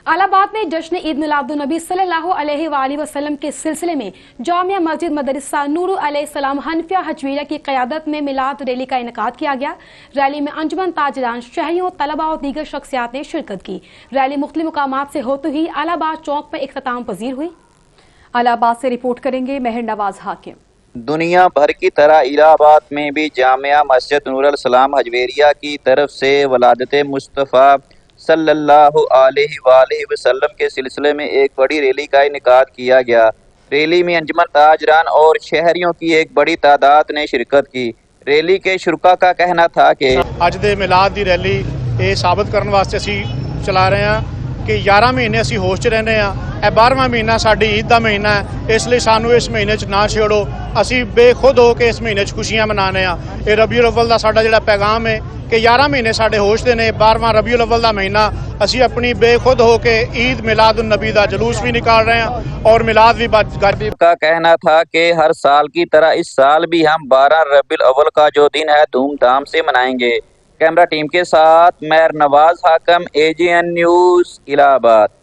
इलाहाबाद में जश्न ईद मिलादुन्नबी सल्लल्लाहु अलैहि वसल्लम के सिलसिले में जामिया मस्जिद मदरसा नूर अलैहिस्सलाम हनफिया हजवीरा की क़यादत में मिलाद रैली का इनेकाद किया गया। रैली में अंजुमन ताजरान, शहरियों, तलबा और दीगर शख्सियात ने शिरकत की। रैली मुख्तलिफ मुकामात से होते ही इलाहाबाद चौक पर इख्तिताम पजीर हुई। इलाहाबाद से रिपोर्ट करेंगे मेहर नवाज हाकिम। दुनिया भर की तरह इलाहाबाद में भी जामिया मस्जिद नूर अलैहिस्सलाम हजवेरिया की तरफ से वलादत मुस्तफ़ा सल्लल्लाहु अलैहि वसल्लम के सिलसिले में एक बड़ी रैली का इनेकाद किया गया। रैली में अंजुमन ताजरान और शहरियों की एक बड़ी तादाद ने शिरकत की। रैली के शुरका का कहना था कि ਅੱਜ ਦੇ ਮਿਲਾਦ ਦੀ ਰੈਲੀ ਇਹ ਸਾਬਤ ਕਰਨ ਵਾਸਤੇ ਅਸੀਂ ਚਲਾ ਰਹੇ ਹਾਂ ਕਿ 11 ਮਹੀਨੇ ਅਸੀਂ ਹੋਸ਼ 'ਚ ਰਹਿੰਦੇ ਹਾਂ। ਇਹ 12ਵਾਂ ਮਹੀਨਾ ਸਾਡੀ ਈਦ ਦਾ ਮਹੀਨਾ ਹੈ, ਇਸ ਲਈ ਸਾਨੂੰ ਇਸ ਮਹੀਨੇ 'ਚ ਨਾ ਛੇੜੋ। ਅਸੀਂ ਬੇਖੁਦ ਹੋ ਕੇ ਇਸ ਮਹੀਨੇ 'ਚ ਖੁਸ਼ੀਆਂ ਮਨਾਉਂਦੇ ਹਾਂ। ਇਹ ਰਬੀਉਲ ਅਵਲ ਦਾ ਸਾਡਾ ਜਿਹੜਾ ਪੈਗਾਮ ਹੈ ਕਿ 11 ਮਹੀਨੇ ਸਾਡੇ ਹੋਸ਼ ਦੇ ਨੇ, 12ਵਾਂ ਰਬੀਉਲ ਅਵਲ ਦਾ ਮਹੀਨਾ ਅਸੀਂ ਆਪਣੀ ਬੇਖੁਦ ਹੋ ਕੇ ईद मिलादुन्नबी ਦਾ ਜਲੂਸ भी निकाल रहे हैं और मिलाद भी का कहना था कि हर साल की तरह इस साल भी हम 12 रबीउल अव्वल का जो दिन है धूमधाम से मनाएंगे। कैमरा टीम के साथ मेहर नवाज हाकिम, AGN न्यूज़, इलाहाबाद।